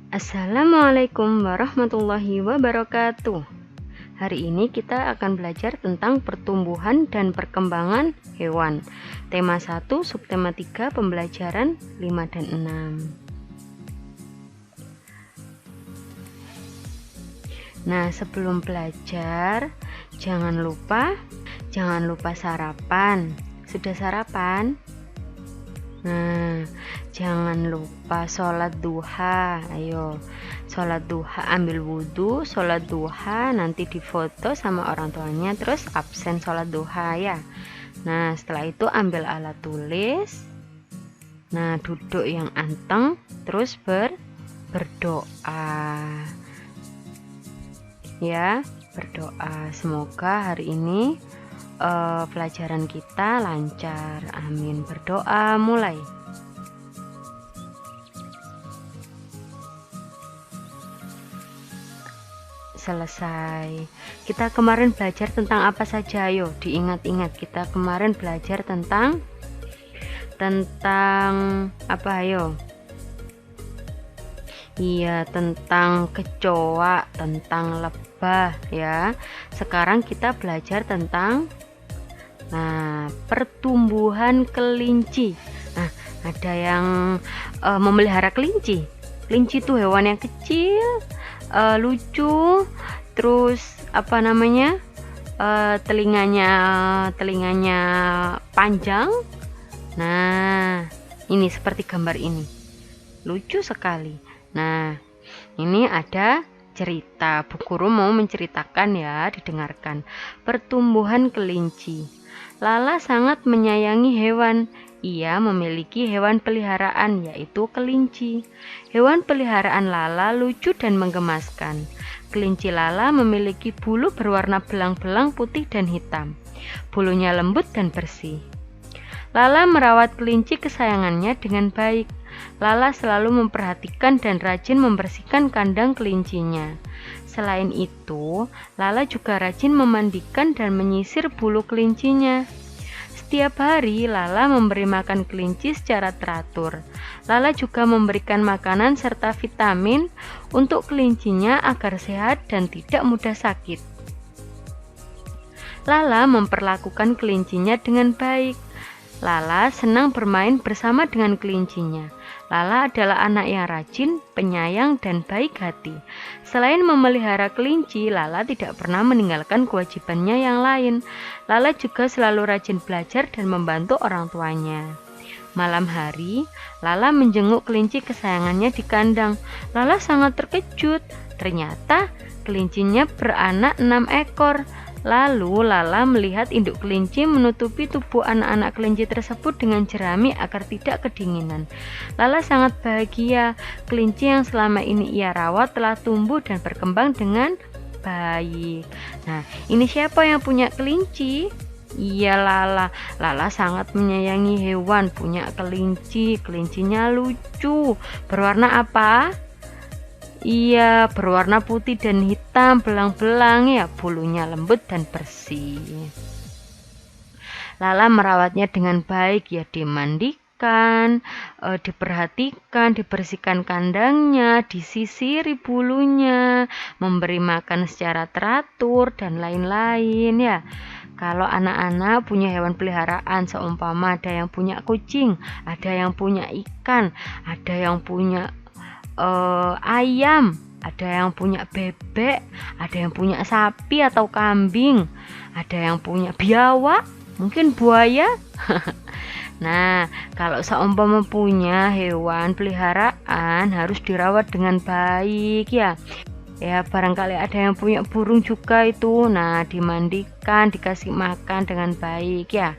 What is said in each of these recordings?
Assalamualaikum warahmatullahi wabarakatuh. Hari ini kita akan belajar tentang pertumbuhan dan perkembangan hewan. Tema 1, subtema 3, pembelajaran 5 dan 6. Nah, sebelum belajar, jangan lupa sarapan. Sudah sarapan? Nah, jangan lupa sholat duha. Ayo, sholat duha, ambil wudhu, sholat duha, nanti difoto sama orang tuanya, terus absen sholat duha ya. Nah, setelah itu ambil alat tulis. Nah, duduk yang anteng, terus berdoa. Ya, berdoa. Semoga hari ini pelajaran kita lancar. Amin. Berdoa mulai. Selesai. Kita kemarin belajar tentang apa saja? Ayo diingat-ingat. Kita kemarin belajar tentang apa? Ayo. Iya, tentang kecoa, tentang lebah ya. Sekarang kita belajar tentang pertumbuhan kelinci. Nah, ada yang memelihara kelinci. Kelinci itu hewan yang kecil, lucu, terus telinganya panjang. Nah, ini seperti gambar ini, lucu sekali. Nah, ini ada cerita. Bu Guru mau menceritakan ya, didengarkan. Pertumbuhan kelinci. Lala sangat menyayangi hewan. Ia memiliki hewan peliharaan, yaitu kelinci. Hewan peliharaan Lala lucu dan menggemaskan. Kelinci Lala memiliki bulu berwarna belang-belang putih dan hitam. Bulunya lembut dan bersih. Lala merawat kelinci kesayangannya dengan baik. Lala selalu memperhatikan dan rajin membersihkan kandang kelincinya. Selain itu, Lala juga rajin memandikan dan menyisir bulu kelincinya. Setiap hari, Lala memberi makan kelinci secara teratur. Lala juga memberikan makanan serta vitamin untuk kelincinya agar sehat dan tidak mudah sakit. Lala memperlakukan kelincinya dengan baik. Lala senang bermain bersama dengan kelincinya. Lala adalah anak yang rajin, penyayang, dan baik hati. Selain memelihara kelinci, Lala tidak pernah meninggalkan kewajibannya yang lain. Lala juga selalu rajin belajar dan membantu orang tuanya. Malam hari, Lala menjenguk kelinci kesayangannya di kandang. Lala sangat terkejut. Ternyata kelincinya beranak 6 ekor. Lalu Lala melihat induk kelinci menutupi tubuh anak-anak kelinci tersebut dengan jerami agar tidak kedinginan. Lala sangat bahagia. Kelinci yang selama ini ia rawat telah tumbuh dan berkembang dengan baik. Nah, ini siapa yang punya kelinci? Iya, Lala. Lala sangat menyayangi hewan, punya kelinci. Kelincinya lucu. Berwarna apa? Iya, berwarna putih dan hitam, belang-belang ya, bulunya lembut dan bersih. Lala merawatnya dengan baik ya, dimandikan, diperhatikan, dibersihkan kandangnya, disisiri bulunya, memberi makan secara teratur dan lain-lain ya. Kalau anak-anak punya hewan peliharaan, seumpama ada yang punya kucing, ada yang punya ikan, ada yang punya ayam, ada yang punya bebek, ada yang punya sapi atau kambing, ada yang punya biawak, mungkin buaya. Nah, kalau seumpama punya hewan peliharaan harus dirawat dengan baik ya. Ya, barangkali ada yang punya burung juga itu. Nah, dimandikan, dikasih makan dengan baik ya.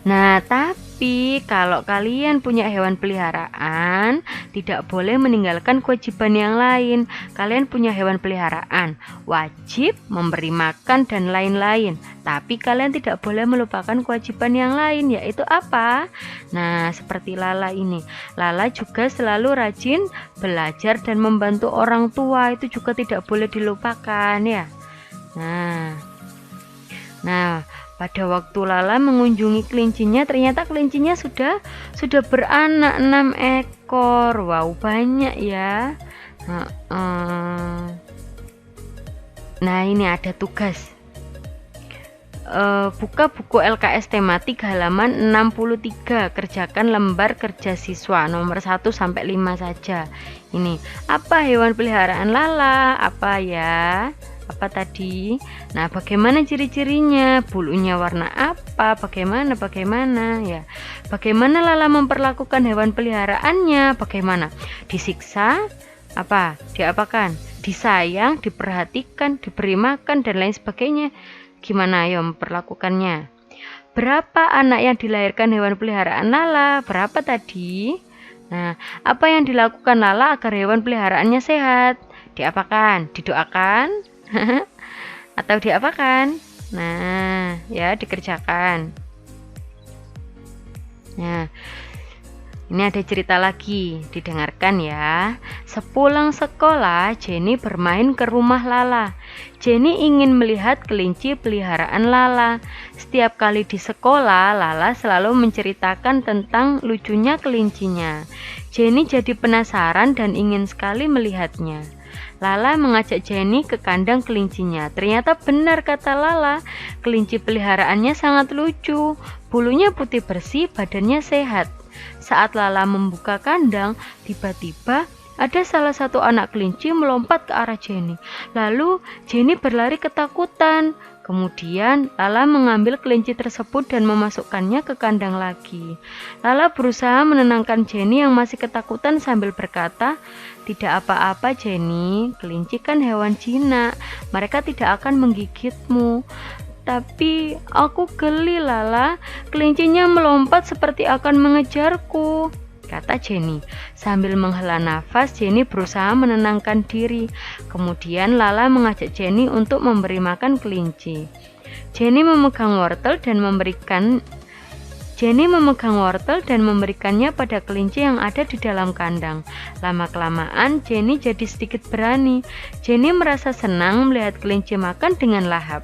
Nah, tapi kalau kalian punya hewan peliharaan, tidak boleh meninggalkan kewajiban yang lain. Kalian punya hewan peliharaan, wajib memberi makan dan lain-lain. Tapi kalian tidak boleh melupakan kewajiban yang lain, yaitu apa? Nah, seperti Lala ini. Lala juga selalu rajin belajar dan membantu orang tua. Itu juga tidak boleh dilupakan ya. Nah, Pada waktu Lala mengunjungi kelincinya, ternyata kelincinya sudah beranak 6 ekor. Wow, banyak ya. Nah, ini ada tugas. Buka buku LKS tematik halaman 63, kerjakan lembar kerja siswa nomor 1 sampai 5 saja. Ini apa hewan peliharaan Lala? Apa ya? Apa tadi? Nah, bagaimana ciri-cirinya? Bulunya warna apa? Bagaimana ya? Bagaimana Lala memperlakukan hewan peliharaannya? Bagaimana? Disiksa? Apa? Diapakan? Disayang, diperhatikan, diberi makan, dan lain sebagainya. Gimana ayo memperlakukannya? Berapa anak yang dilahirkan hewan peliharaan Lala? Berapa tadi? Nah, apa yang dilakukan Lala agar hewan peliharaannya sehat? Diapakan? Didoakan? Atau diapakan? Nah, ya dikerjakan. Nah, ini ada cerita lagi, didengarkan ya. Sepulang sekolah, Jenny bermain ke rumah Lala. Jenny ingin melihat kelinci peliharaan Lala. Setiap kali di sekolah, Lala selalu menceritakan tentang lucunya kelincinya. Jenny jadi penasaran dan ingin sekali melihatnya. Lala mengajak Jenny ke kandang kelincinya. Ternyata benar kata Lala, kelinci peliharaannya sangat lucu. Bulunya putih bersih, badannya sehat. Saat Lala membuka kandang, tiba-tiba ada salah satu anak kelinci melompat ke arah Jenny. Lalu Jenny berlari ketakutan. Kemudian Lala mengambil kelinci tersebut dan memasukkannya ke kandang lagi. Lala berusaha menenangkan Jenny yang masih ketakutan sambil berkata, "Tidak apa-apa Jenny, kelinci kan hewan jinak, mereka tidak akan menggigitmu. Tapi aku geli Lala, kelincinya melompat seperti akan mengejarku," kata Jenny. Sambil menghela nafas, Jenny berusaha menenangkan diri. Kemudian Lala mengajak Jenny untuk memberi makan kelinci. Jenny memegang wortel dan memberikannya pada kelinci yang ada di dalam kandang. Lama-kelamaan, Jenny jadi sedikit berani. Jenny merasa senang melihat kelinci makan dengan lahap.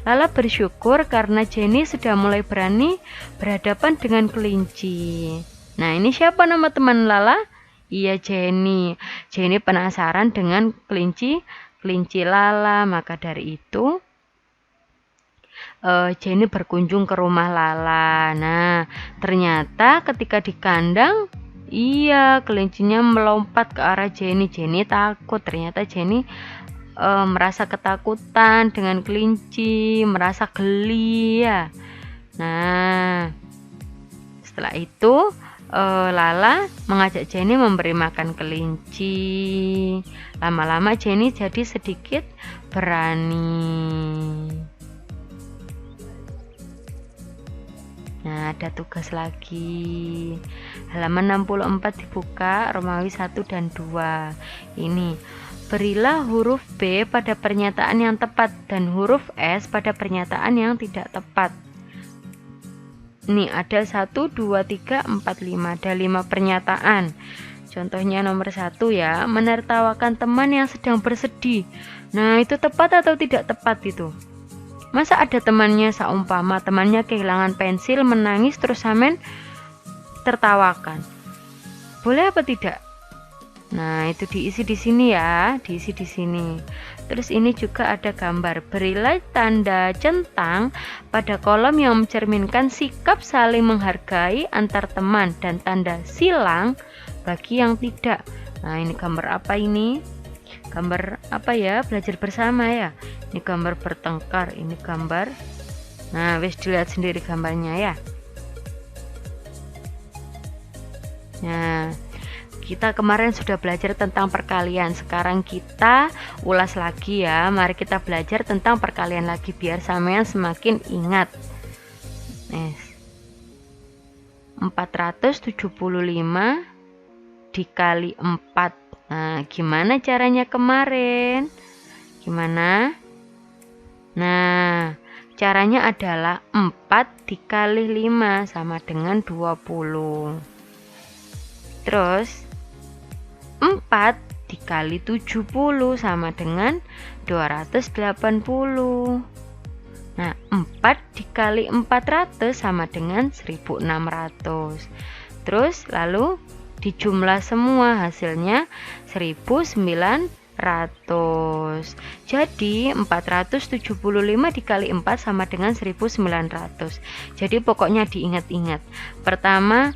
Lala bersyukur karena Jenny sudah mulai berani berhadapan dengan kelinci. Nah, ini siapa nama teman Lala? Iya, Jenny. Jenny penasaran dengan kelinci Lala. Maka dari itu, Jenny berkunjung ke rumah Lala. Nah, ternyata ketika di kandang, iya, kelincinya melompat ke arah Jenny. Jenny takut. Ternyata Jenny merasa ketakutan dengan kelinci, merasa geli ya. Nah, setelah itu Lala mengajak Jenny memberi makan kelinci. Lama-lama Jenny jadi sedikit berani. Nah, ada tugas lagi. Halaman 64 dibuka, Romawi 1 dan 2. Ini, berilah huruf B pada pernyataan yang tepat dan huruf S pada pernyataan yang tidak tepat. Ini ada 1, 2, 3, 4, 5. Ada 5 pernyataan. Contohnya nomor 1 ya, menertawakan teman yang sedang bersedih. Nah, itu tepat atau tidak tepat itu? Masa ada temannya seumpama temannya kehilangan pensil, menangis terus samen tertawakan. Boleh apa tidak? Nah, itu diisi di sini ya, diisi di sini. Terus ini juga ada gambar. Berilah tanda centang pada kolom yang mencerminkan sikap saling menghargai antar teman dan tanda silang bagi yang tidak. Nah, ini gambar apa ini? Gambar apa ya? Belajar bersama ya. Ini gambar bertengkar, ini gambar. Nah, wis dilihat sendiri gambarnya ya. Nah, kita kemarin sudah belajar tentang perkalian. Sekarang kita ulas lagi ya. Mari kita belajar tentang perkalian lagi biar sampean semakin ingat. 475 dikali 4. Nah, gimana caranya kemarin? Gimana? Nah, caranya adalah 4 dikali 5 sama dengan 20. Terus 4 dikali 70 sama dengan 280. Nah, 4 dikali 400 sama dengan 1600. Terus lalu dijumlah semua, hasilnya 1900. Jadi 475 dikali 4 sama dengan 1900. Jadi pokoknya diingat-ingat. Pertama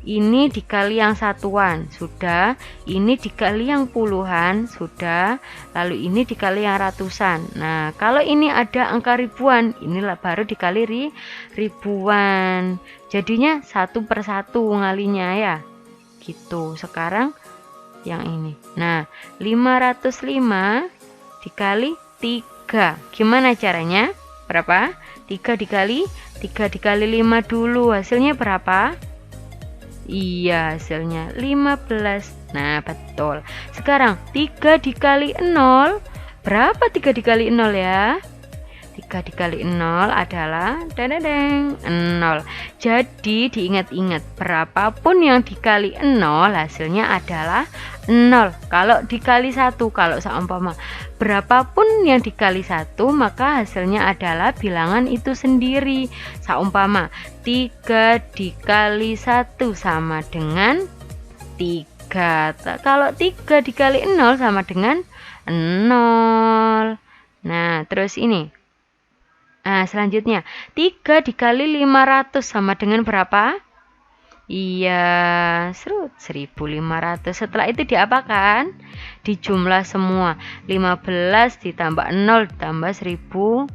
ini dikali yang satuan sudah, ini dikali yang puluhan sudah, lalu ini dikali yang ratusan. Nah, kalau ini ada angka ribuan, inilah baru dikali ribuan. Jadinya 1 per 1 ngalinya ya. Gitu. Sekarang yang ini. Nah, 505 dikali 3. Gimana caranya? Berapa? 3 dikali 5 dulu. Hasilnya berapa? Iya, hasilnya 15. Nah, betul. Sekarang 3 dikali 0. Berapa 3 dikali 0 ya? 3 dikali 0 adalah 0. Jadi diingat-ingat, berapapun yang dikali 0 hasilnya adalah 0. Kalau dikali 1, kalau seumpama berapapun yang dikali 1, maka hasilnya adalah bilangan itu sendiri. Seumpama 3 dikali 1 sama dengan 3. Kalau 3 dikali 0 sama dengan 0. Nah, terus ini. Nah, selanjutnya 3 dikali 500 sama dengan berapa? Iya, 1500. Setelah itu diapakan? Dijumlah semua. 15 ditambah 0 ditambah 1500.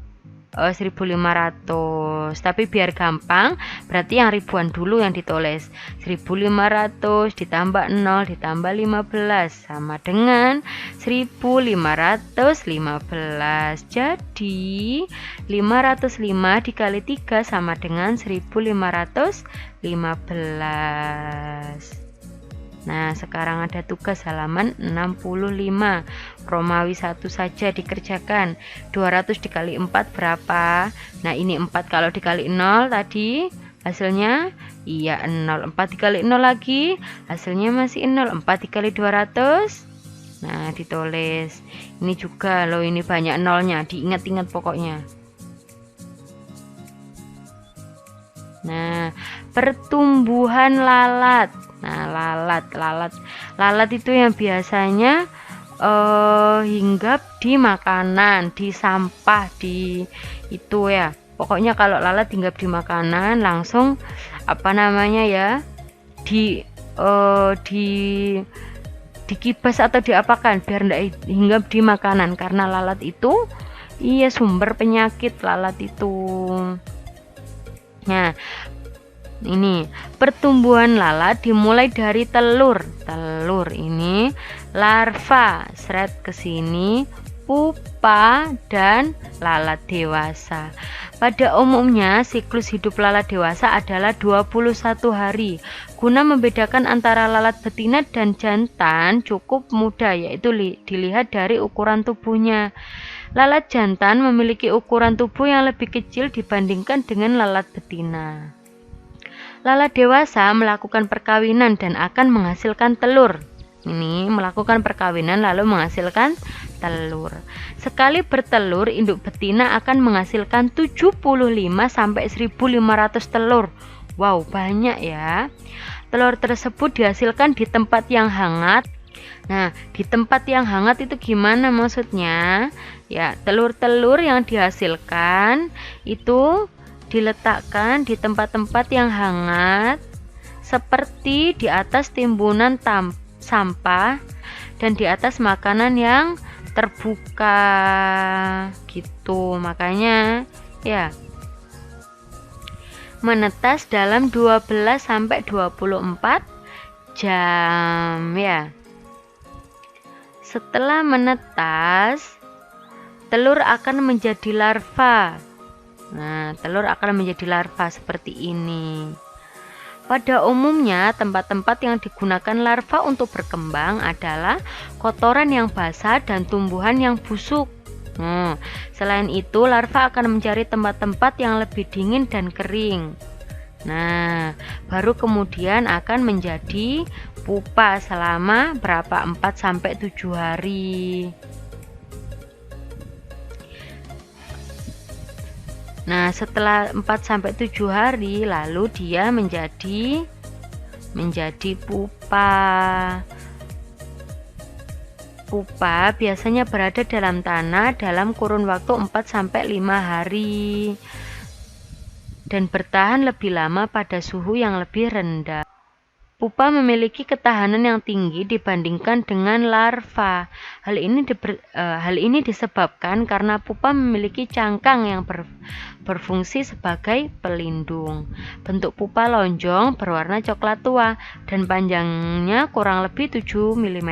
Tapi biar gampang, berarti yang ribuan dulu yang ditulis. 1500 ditambah 0 ditambah 15 sama dengan 1515. Jadi 505 dikali 3 sama dengan 1515. Nah, sekarang ada tugas halaman 65. Romawi 1 saja dikerjakan. 200 dikali 4 berapa? Nah, ini 4 kalau dikali 0 tadi hasilnya iya 0. 4 dikali 0 lagi hasilnya masih 0. 4 dikali 200. Nah, ditulis. Ini juga loh, ini banyak nolnya, diingat-ingat pokoknya. Nah, pertumbuhan lalat. Nah, lalat itu yang biasanya hinggap di makanan, di sampah, di itu ya. Pokoknya kalau lalat hinggap di makanan langsung apa namanya ya? Dikibas atau diapakan biar enggak hinggap di makanan, karena lalat itu iya sumber penyakit lalat itu. Nah, ini pertumbuhan lalat dimulai dari telur ini, larva, seret ke sini, pupa, dan lalat dewasa. Pada umumnya siklus hidup lalat dewasa adalah 21 hari. Guna membedakan antara lalat betina dan jantan cukup mudah, yaitu dilihat dari ukuran tubuhnya. Lalat jantan memiliki ukuran tubuh yang lebih kecil dibandingkan dengan lalat betina. Lalat dewasa melakukan perkawinan dan akan menghasilkan telur. Ini melakukan perkawinan lalu menghasilkan telur. Sekali bertelur, induk betina akan menghasilkan 75 sampai 1500 telur. Wow, banyak ya. Telur tersebut dihasilkan di tempat yang hangat. Nah, di tempat yang hangat itu gimana maksudnya? Ya, telur-telur yang dihasilkan itu diletakkan di tempat-tempat yang hangat, seperti di atas timbunan sampah dan di atas makanan yang terbuka gitu. Makanya ya menetas dalam 12 sampai 24 jam ya. Setelah menetas, telur akan menjadi larva. Nah, telur akan menjadi larva seperti ini. Pada umumnya, tempat-tempat yang digunakan larva untuk berkembang adalah kotoran yang basah dan tumbuhan yang busuk. Selain itu, larva akan mencari tempat-tempat yang lebih dingin dan kering. Nah, baru kemudian akan menjadi pupa selama berapa? 4 sampai 7 hari. Nah, setelah 4-7 hari lalu dia menjadi pupa. Pupa biasanya berada dalam tanah dalam kurun waktu 4-5 hari dan bertahan lebih lama pada suhu yang lebih rendah. Pupa memiliki ketahanan yang tinggi dibandingkan dengan larva. Hal ini disebabkan karena pupa memiliki cangkang yang berfungsi sebagai pelindung. Bentuk pupa lonjong berwarna coklat tua dan panjangnya kurang lebih 7 mm.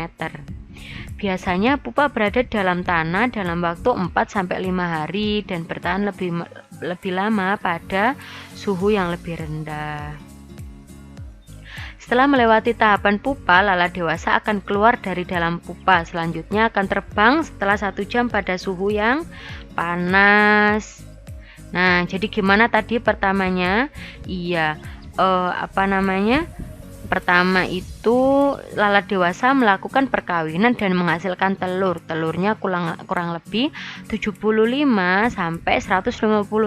Biasanya pupa berada dalam tanah dalam waktu 4-5 hari dan bertahan lebih lama pada suhu yang lebih rendah. Setelah melewati tahapan pupa, lalat dewasa akan keluar dari dalam pupa. Selanjutnya akan terbang setelah 1 jam pada suhu yang panas. Nah, jadi gimana tadi pertamanya? Pertama itu lalat dewasa melakukan perkawinan dan menghasilkan telur. Telurnya kurang lebih 75-150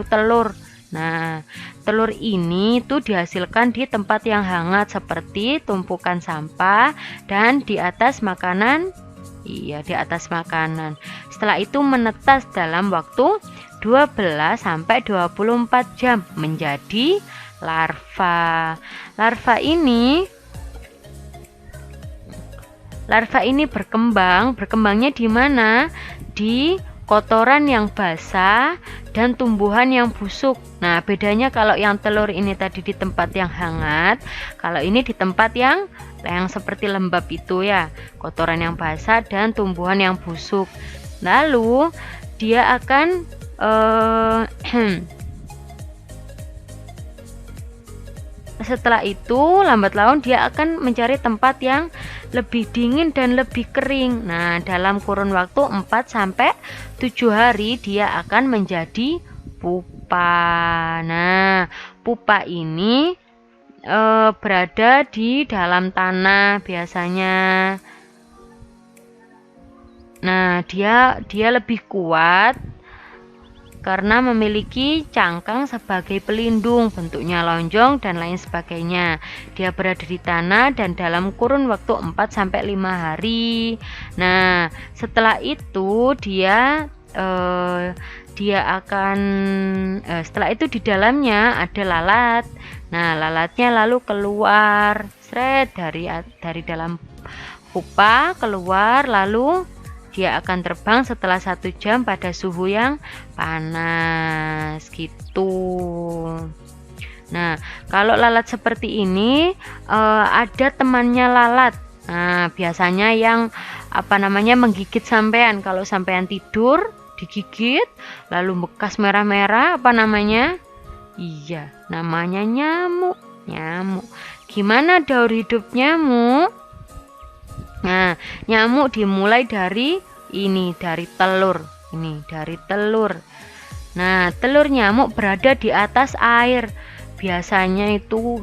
telur. Nah, telur ini tuh dihasilkan di tempat yang hangat seperti tumpukan sampah dan di atas makanan. Iya, di atas makanan. Setelah itu menetas dalam waktu 12-24 jam menjadi larva. Larva ini berkembangnya di mana? Di kotoran yang basah dan tumbuhan yang busuk. Nah, bedanya kalau yang telur ini tadi di tempat yang hangat, kalau ini di tempat yang seperti lembab itu ya, kotoran yang basah dan tumbuhan yang busuk. Lalu dia akan setelah itu lambat laun dia akan mencari tempat yang lebih dingin dan lebih kering. Nah, dalam kurun waktu 4-7 hari dia akan menjadi pupa. Nah, pupa ini berada di dalam tanah biasanya. Nah, dia lebih kuat karena memiliki cangkang sebagai pelindung, bentuknya lonjong dan lain sebagainya. Dia berada di tanah dan dalam kurun waktu 4-5 hari. Nah, setelah itu setelah itu di dalamnya ada lalat. Nah, lalatnya lalu keluar dari dalam pupa, keluar, lalu dia akan terbang setelah 1 jam pada suhu yang panas gitu. Nah, kalau lalat seperti ini ada temannya lalat. Nah, biasanya yang menggigit sampean. Kalau sampean tidur digigit lalu bekas merah-merah, iya, namanya nyamuk. Gimana daur hidup nyamuk? Nah, nyamuk dimulai dari telur. Nah, telur nyamuk berada di atas air. Biasanya itu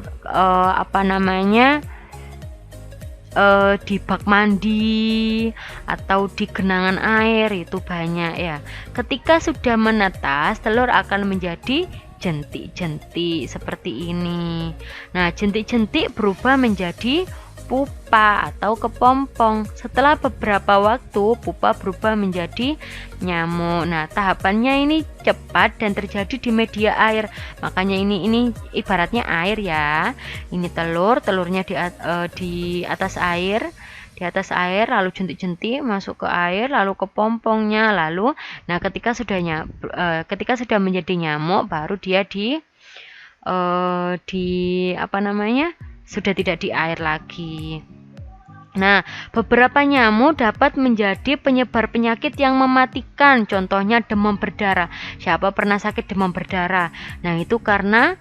di bak mandi atau di genangan air itu banyak ya. Ketika sudah menetas, telur akan menjadi jentik-jentik seperti ini. Nah, jentik-jentik berubah menjadi pupa atau kepompong. Setelah beberapa waktu, pupa berubah menjadi nyamuk. Nah, tahapannya ini cepat dan terjadi di media air. Makanya ini ibaratnya air ya. Ini telurnya di atas air. Di atas air, lalu jentik-jentik masuk ke air, lalu ke pompongnya, ketika sudah menjadi nyamuk, baru dia sudah tidak di air lagi. Nah, beberapa nyamuk dapat menjadi penyebar penyakit yang mematikan. Contohnya demam berdarah. Siapa pernah sakit demam berdarah? Nah, itu karena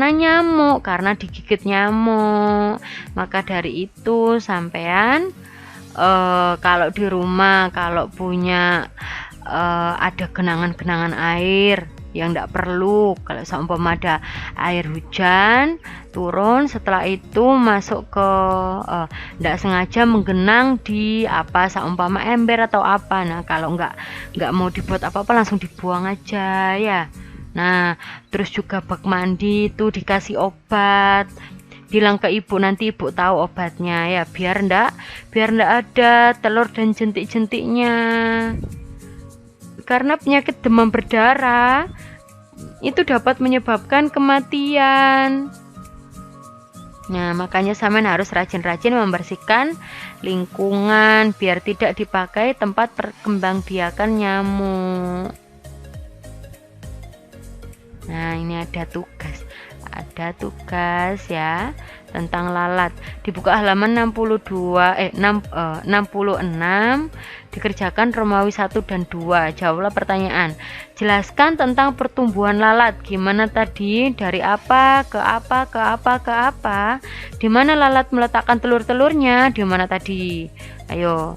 nyamuk, karena digigit nyamuk. Maka dari itu sampean kalau di rumah kalau punya ada genangan-genangan air yang tidak perlu, kalau seumpama ada air hujan turun, setelah itu masuk ke tidak sengaja menggenang di seumpama ember atau apa. Nah, kalau nggak mau dibuat apa-apa langsung dibuang aja ya. Nah, terus juga bak mandi itu dikasih obat. Bilang ke ibu, nanti ibu tahu obatnya ya, biar ndak ada telur dan jentik-jentiknya. Karena penyakit demam berdarah itu dapat menyebabkan kematian. Nah, makanya sampean harus rajin-rajin membersihkan lingkungan biar tidak dipakai tempat perkembangbiakan nyamuk. Nah, ini ada tugas ya tentang lalat. Dibuka halaman 66, dikerjakan Romawi 1 dan 2. Jawablah pertanyaan. Jelaskan tentang pertumbuhan lalat. Gimana tadi? Dari apa ke apa ke apa ke apa? Di mana lalat meletakkan telur-telurnya? Di mana tadi? Ayo.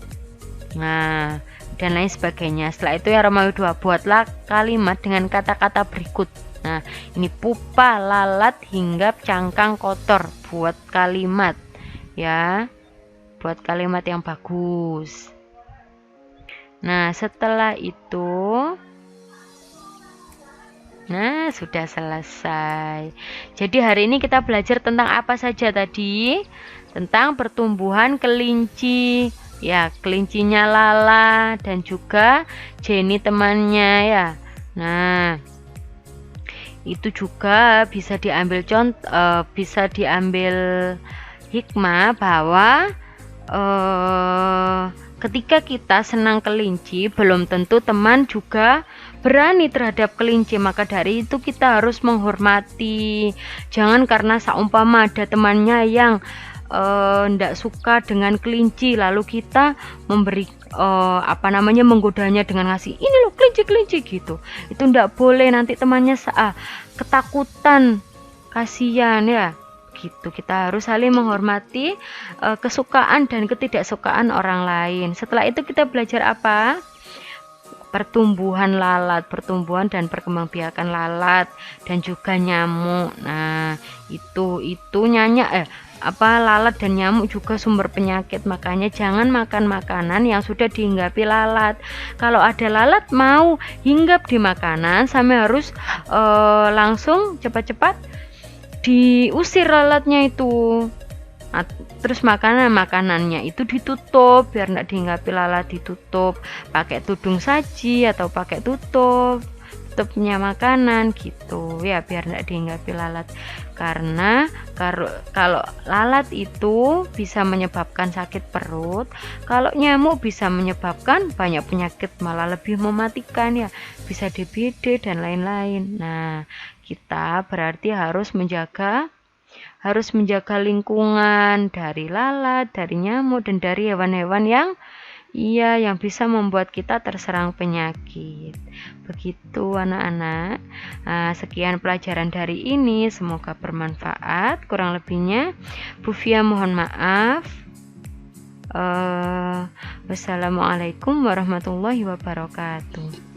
Nah, dan lain sebagainya. Setelah itu ya Romawi 2, buatlah kalimat dengan kata-kata berikut. Nah, ini pupa lalat hinggap cangkang kotor. Buat kalimat ya. Buat kalimat yang bagus. Nah, setelah itu sudah selesai. Jadi hari ini kita belajar tentang apa saja tadi? Tentang pertumbuhan kelinci. Ya, kelincinya Lala dan juga Jenny temannya ya. Nah, itu juga bisa diambil hikmah bahwa ketika kita senang kelinci, belum tentu teman juga berani terhadap kelinci. Maka dari itu kita harus menghormati. Jangan karena seumpama ada temannya yang ndak suka dengan kelinci, lalu kita memberi menggodanya dengan ngasih ini loh kelinci gitu. Itu ndak boleh, nanti temannya ketakutan, kasihan ya gitu. Kita harus saling menghormati kesukaan dan ketidaksukaan orang lain. Setelah itu kita belajar apa? Pertumbuhan lalat, pertumbuhan dan perkembangbiakan lalat dan juga nyamuk. Nah, itu lalat dan nyamuk juga sumber penyakit. Makanya jangan makan makanan yang sudah dihinggapi lalat. Kalau ada lalat mau hinggap di makanan, sampai harus langsung cepat-cepat diusir lalatnya itu. Nah, terus makanannya itu ditutup biar tidak dihinggapi lalat, ditutup pakai tudung saji atau pakai tutupnya makanan gitu ya, biar tidak dihinggapi lalat. Karena kalau lalat itu bisa menyebabkan sakit perut, kalau nyamuk bisa menyebabkan banyak penyakit, malah lebih mematikan ya, bisa DBD dan lain-lain. Nah, kita berarti harus menjaga lingkungan dari lalat, dari nyamuk, dan dari hewan-hewan yang bisa membuat kita terserang penyakit. Begitu anak-anak. Sekian pelajaran dari ini, semoga bermanfaat. Kurang lebihnya Bu Fia mohon maaf. Wassalamualaikum warahmatullahi wabarakatuh.